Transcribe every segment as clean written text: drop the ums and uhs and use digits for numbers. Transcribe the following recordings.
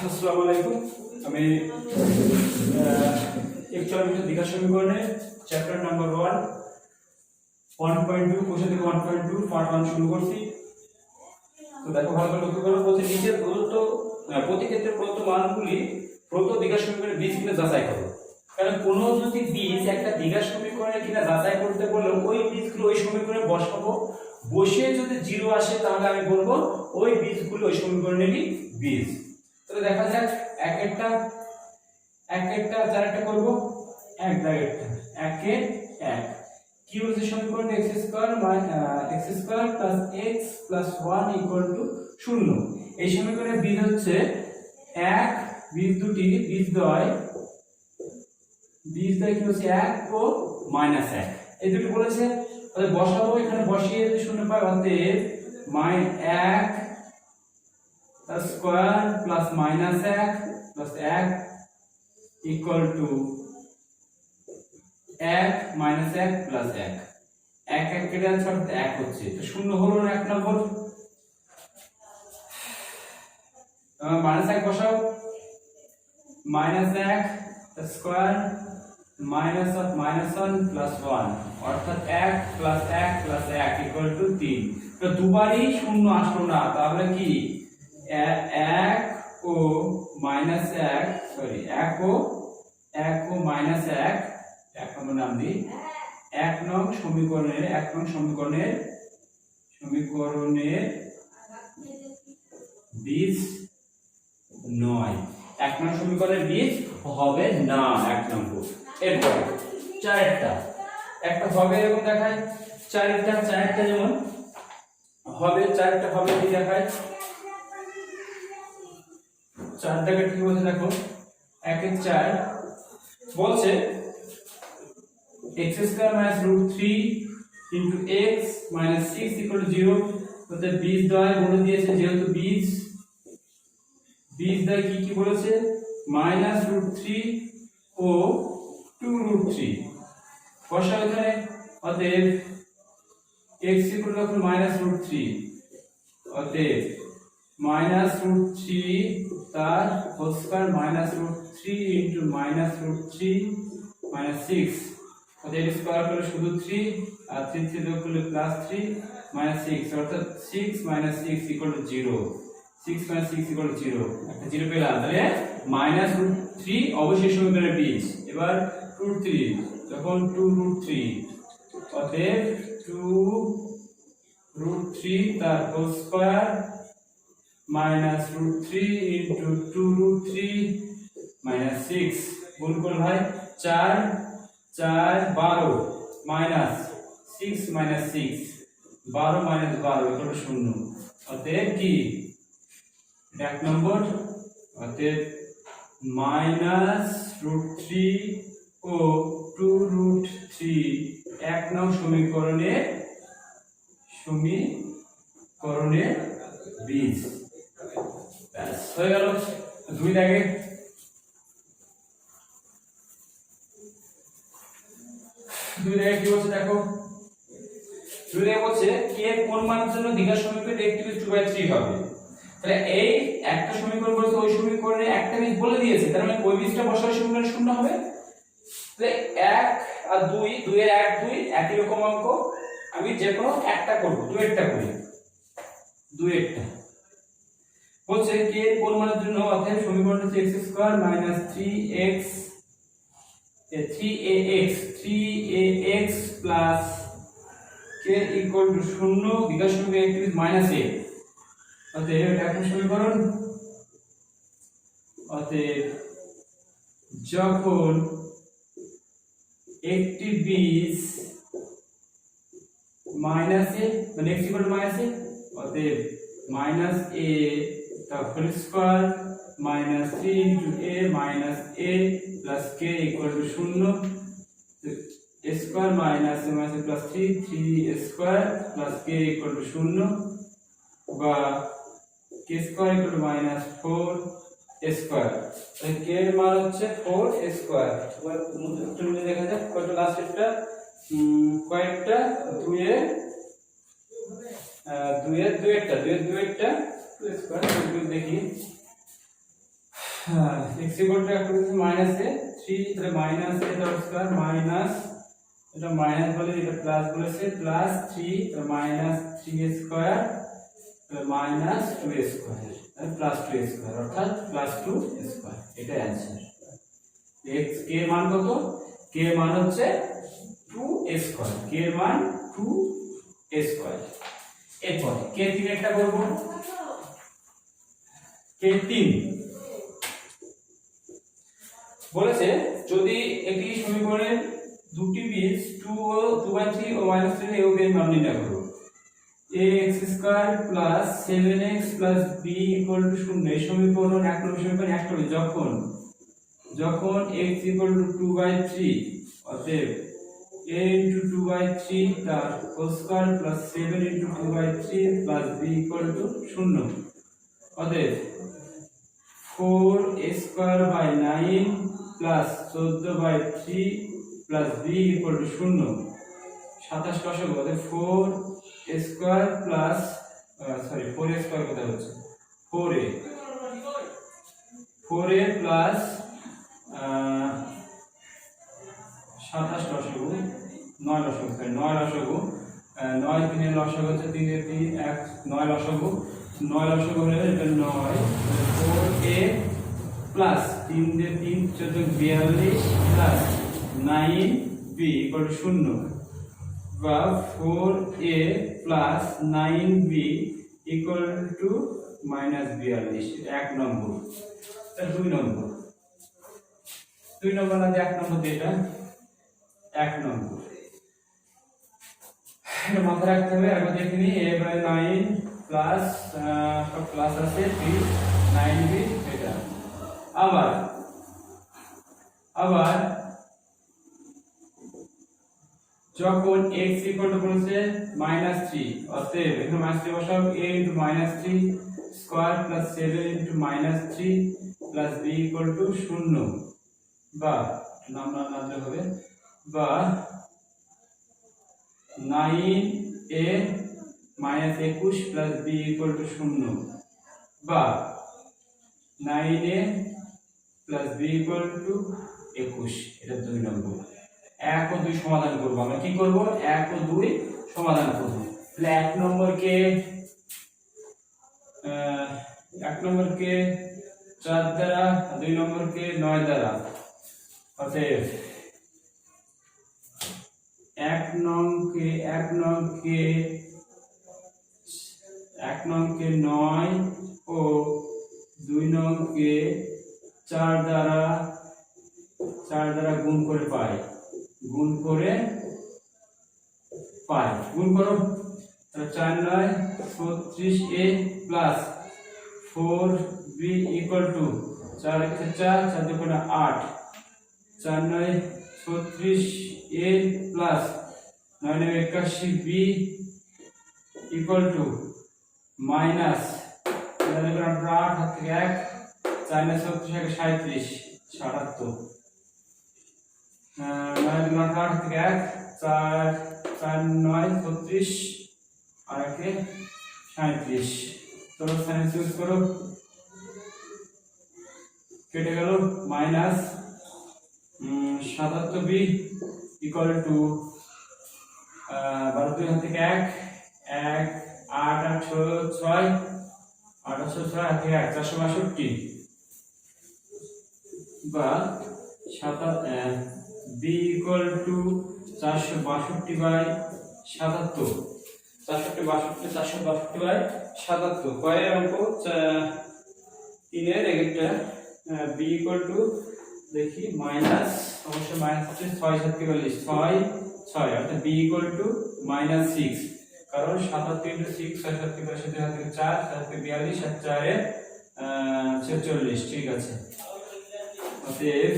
আসসালামু আলাইকুম। আমি একচল্লিশ দীঘা সমীকরণে চ্যাপ্টার নাম্বার 1.2 কোশ্চেন থেকে 1.2 পার্ট 1 শুরু করছি। তো দেখো ভালো করে লক্ষ্য করো, প্রতি নিচের প্রতি ক্ষেত্রে প্রদত্ত মানগুলি প্রদত্ত দীঘা সমীকরণের বীজ কিনা যাচাই করো। কারণ কোনো যদি বীজ একটা দীঘা সমীকরণে কিনা যাচাই করতে বললে ওই বীজগুলো ওই সমীকরণে বসাবো, বসে যদি 0 আসে তাহলে আমি বলবো ওই বীজগুলো ওই সমীকরণেরই বীজ। তাহলে দেখা যাক এক একটা চারটা করব, এক দাগেরটা একে এক কি হচ্ছে সমীকরণ x² + x + 1 = 0। এই সমীকরণের বীজ হচ্ছে 1, বীজ দুটি বীজদ্বয় কি হচ্ছে 1 ও -1 এই দুটো বলেছে। তাহলে বসাবো, এখানে বসিয়ে যদি 0 পাই অতএব -1 square plus -1 plus 1 equal to 1 -1 plus 1 1 কেটে যাচ্ছে অর্থাৎ 1 হচ্ছে। তো 0 হলো না 1 নম্বর। -1 বসাও, -1 স্কয়ার -1 প্লাস 1 অর্থাৎ 1 প্লাস 1 প্লাস 1 ইকুয়াল টু 3। তো দুবারই 0 আসলো না, তাহলে কি 1 ও -1 সরি 1 ও -1 এক নম্বর নাম দিই 1 নং সমীকরণের বীজ নয়। 1 নং সমীকরণের বীজ হবে না 1 নম্বর। এরপর চারটা একটা হবে এরকম দেখায়, চারটা যেমন হবে, চারটা হবে কি দেখায়, চারটাকে কি বলছে দেখো 1 এর 4 বলছে x² - √3 * x - 6 = 0। অর্থাৎ বীজ দ্বয় বলে দিয়েছে, যেহেতু বীজ দ্বয় কি বলেছে -√3 ও 2√3 বসাও এখানে। অতএব x = -√3 অতএব -√3 তার হোল স্কয়ার -√3 * -√3 - 6 অতএব স্কয়ার করলে শুধু 3 আর 3 যোগ করলে +3 -6 অর্থাৎ 6 - 6 = 0। 6 - 6 = 0, একটা 0 পেলাম। তাহলে -√3 অবশ্যই সমীকরণের বীজ। এবার √3 যখন 2√3 অতএব 2√3 তার হোল স্কয়ার -√3 * 2√3 - 6 গুণ করলে হয় 4 4 12 -6 - 6 12 - 12 = 0। অতএব কি 1 নম্বর। অতএব -√3 ও 2√3 1 নং সমীকরণের বীজ। ব্যাস হয়ে গেল। দুই দাগে কি বলছে দেখো, দুই দাগে বলছে k এর কোন মানের জন্য দীঘা সমীকরণের একটি বীজ 2/3 হবে। তাহলে এই একটা সমীকরণ বলতে ওই সমীকরণে একটা বীজ বলে দিয়েছে, তার মানে ওই বীজটা বসালে সমীকরণে 0 হবে। তাহলে 1 আর 2 এর 1 2 একই রকম অঙ্ক, আমি যে কোনো একটা করব, দুইটা করি, দুইটা বলছে k এর কোন মানের জন্য অতএব সমীকরণটা হচ্ছে x² - 3ax plus k = 0 Digha সমীকরণ একটি বীজ -a। অতএব এটা একটা সমীকরণ। অতএব যখন একটি বীজ -a মানে x = -a অতএব -a তার whole square -3 * a - a plus k = 0। a square - a plus 3a square plus k = 0 বা k স্কয়ার = -4a স্কয়ার। তাহলে k এর মান হচ্ছে 4a স্কয়ার। এবার তুমি দেখা যাক কত লাস্টেরটা কয়েকটা 2 এর 2 এর 2 এর 2 স্কয়ার দেখি x ইকুয়াল টু একটা হচ্ছে মাইনাস এ 3 তাহলে minus A dot square minus এটা মাইনাস বলে এটা প্লাস বলেছে প্লাস 3 তাহলে মাইনাস 3 স্কয়ার তাহলে মাইনাস 2 স্কয়ার তাহলে প্লাস 2 স্কয়ার অর্থাৎ প্লাস 2 স্কয়ার এটা অ্যানসার। x k এর মান কত? k এর মান হচ্ছে 2 স্কয়ার, k এর মান 2 স্কয়ার। এরপর k 3 একটা করব, k 3 বলেছে যদি একটি সমীকরণের দুটি বীজ 2 ও 2/3 ও -3 এর এর মান নির্ণয় করো। ax square plus 7x plus b equal to 0 এই সমীকরণ এক নম্বর সমীকরণ একটা হবে যখন x ইকুয়াল টু 2/3 অতএব a ইনটু 2/3 তার whole square plus 7 into 2/3 plus b equal to 0 অতএব 4 square by 9 plus 14/3 plus b equal to 0 27 লসাগু অতএব 4 স্কয়ার প্লাস 4 স্কয়ার কত হচ্ছে 4a প্লাস 27 লসাগু 9 লসাগু 9 লসাগু 9 3 এর লসাগু হচ্ছে 3 এর 3 1 9 লসাগু 9 লসাগু হলে এটা 9 4a প্লাস 3 এর 3 14 42 প্লাস 9b ইকুয়াল টু 0 বা 4a plus 9b equal to -42 এক নম্বর। তাহলে 2 নম্বর না যে 1 নম্বর যেটা 1 নম্বর এটা মাথায় রাখতে হবে। আগে দেখে নিই a বাই 9 প্লাস সব প্লাস আছে 3 9b এটা আবার যখন x ইকুয়াল টু বলেছে -3 অতএব এখানে -3 বসাও a into -3 square plus 7 into -3 plus b equal to 0 বা নাম্বার না হবে বা 9a -21 plus b equal to 0 বা 9a plus b equal two 21 এটা 2 নম্বর। 1 ও 2 সমাধান করব আমরা কি করব 1 ও 2 সমাধান করব। তাহলে 1 নম্বরকে 4 দ্বারা 2 নম্বরকে 9 দ্বারা অতএব 1 নংকে 9 ও 2 নংকে 4 দ্বারা গুণ করে পাই গুণ করো তাহলে 4 9 36a plus 4b equal to 4 1 4 4 2 8 4 9 36a plus 9 81b equal to minus 8 হাত থেকে 1 4 9 36 37 77 9 8 থেকে 1 4 4 9 36 আর একে 37 চলো সাইন ইউজ করো কেটে গেল মাইনাস 77b ইকুয়াল টু 12 2 হাত থেকে 1 1 8 8 6 8 6 হাত থেকে 1 462 বা b equal to 462 by 77 462 by 77 কয়ের অঙ্ক 3 এর একটা b equal to দেখি মাইনাস অবশ্যই মাইনাস হচ্ছে 6 7 42 6 6 অর্থাৎ b equal to -6 কারণ 77 into 6 6 7 42 2 থেকে 4 7 থেকে 42 আর 4 এ 46 ঠিক আছে। অতএব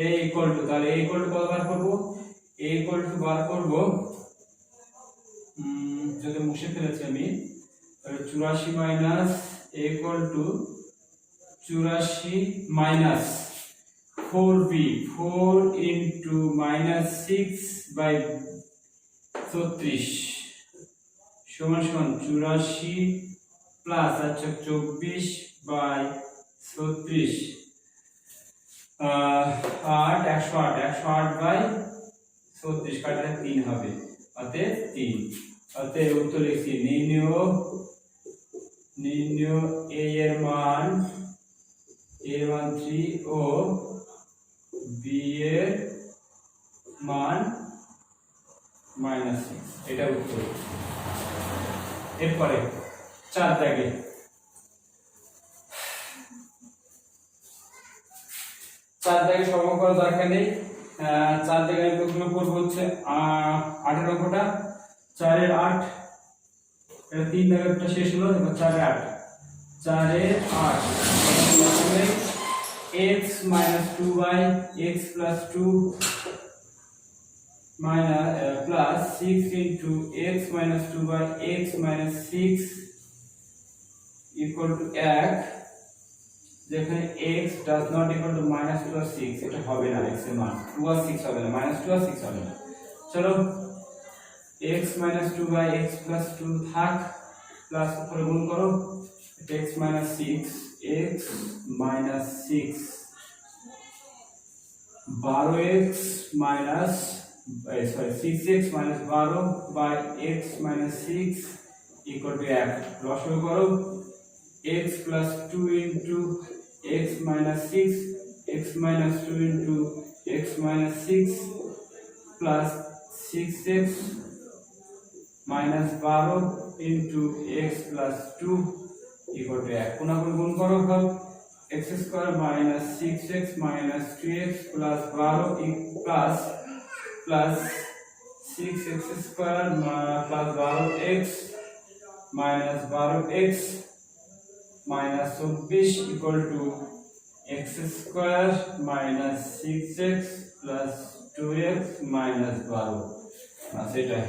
a equal to তাহলে a equal to কত বার করব a equal to বার করব যদি মুছে ফেলেছি আমি তাহলে 84 minus a equal to 84 minus 4b 4 into -6 by 34 সমান 84 প্লাস আচ্ছা 24 বাই 36 8 108 বাই 36 কাটলে 3 হবে, অতএব 3। অতএব উত্তর লিখছি নির্ণয় a এর মান 3 ও b এর মান -6, এটা উত্তর। এরপরে 4 দাগে 4 দাগে সমাধান করার দরকার নেই। 4 দাগে আমি প্রথমে করব হচ্ছে 8 এর অঙ্কটা। 4 এর 8, এটা 3 দাগেরটা শেষ হলো। এবার 4 এর 8, 4 এর 8 প্রথমে x - 2y x + 2 plus 6 into x minus 2 by x minus 6 equal to 1, যেখানে x does not equal to -2 or 6, এটা হবে না, x এর মান 2 আর 6 হবে না, -2 আর 6 হবে না। চলো x minus 2 by x plus 2 থাক, প্লাস উপরে গুণ করো, x minus 6 x minus 6 12x minus 6x minus 12 by x minus 6 equal to 1, লসাগু করো, x plus 2 into x minus 6 x minus 2 into x minus 6 plus 6x minus 12 into x plus 2 equal to 1, পুনः গুণ করো, সব x square minus 6x minus 2x plus 12 plus 6x square plus 12x minus 12x minus 24 equal to x square minus 6x plus 2x minus 12, সেটাই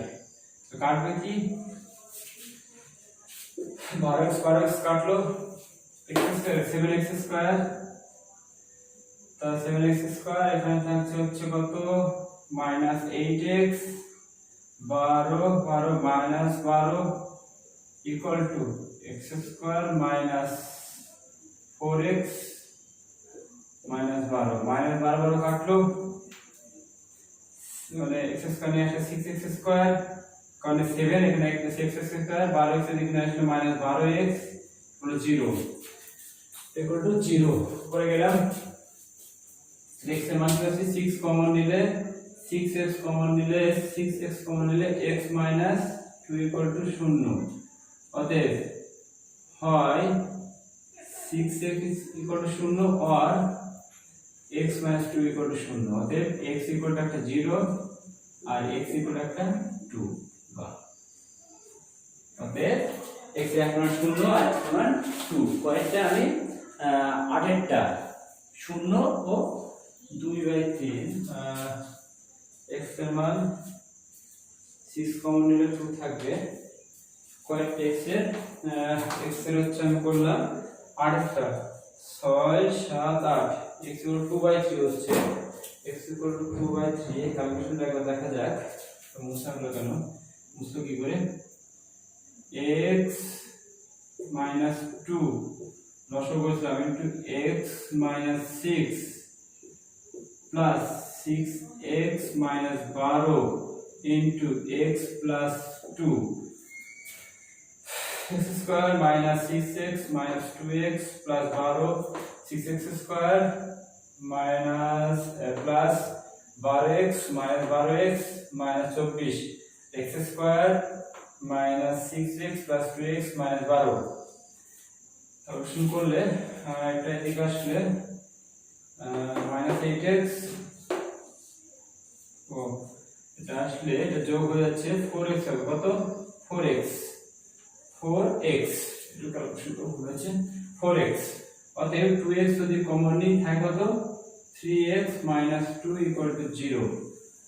তো কাটবে কি 12x কাটলো, x square 7x square, তা 7x square এখানে থাকছে হচ্ছে কত -8x 12 minus 12 equal to x square minus 4x minus 12 কাটলো, মানে x square নিয়ে আসলে 6x square, কারণ 7 এখানে একটা 6x square, 12x এখানে আসলে -12x হলো 0 equal to 0 করে গেলাম। x এর মান আছে 6 কমন নিলে 6x কমন নিলে 6x কমন নিলে x minus 2 equal to 0, অতএব হয় 6x equal to 0 or x minus 2 equal to 0, অতএব x equal to একটা 0 আর x equal to একটা 2, বা অতএব x এর এক মান 0 আর x মান 2, কয়েকটা আমি 8 এরটা 0 ও 2/3, x এর মান 6 কমন নিলে 2 থাকবে, কয়েকটা x এর হচ্ছে আমি করলাম 8টা 6 7 8, x equal to 2/3 হচ্ছে, x equal to 2/3 ক্যালকুলেশনটা একবার দেখা যাক, মুছলাম কেন, মুছলো কি করে, x minus 2 লসাগু করলাম into x minus 6 plus 6x minus 12 into x plus 2, x square minus 6x minus 2x plus 12, 6x square minus plus 12x minus 12x minus 24, x square minus 6x plus 2x minus 12, solution করলে এটা এদিকে আসলে -8x, ও এটা আসলে এটা যোগ হয়ে যাচ্ছে 4x হবে, কত 4x এটা ক্যালকুলেশন হয়েছে 4x, অতএব 2x যদি কমন নিই থাকে কত 3x minus 2 equal to 0,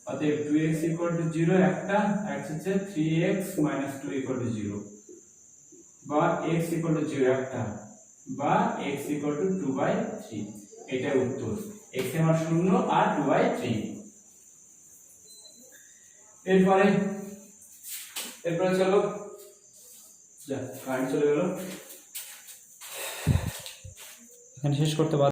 অতএব 2x equal to 0 একটা, আর হচ্ছে 3x minus 2 equal to 0, বা x equal to 0 একটা, বা x equal to 2/3, এটা উত্তর, x এর মান 0 আর 2/3। এরপরে চলো যা কারেন্ট চলে গেল, এখানে শেষ করতে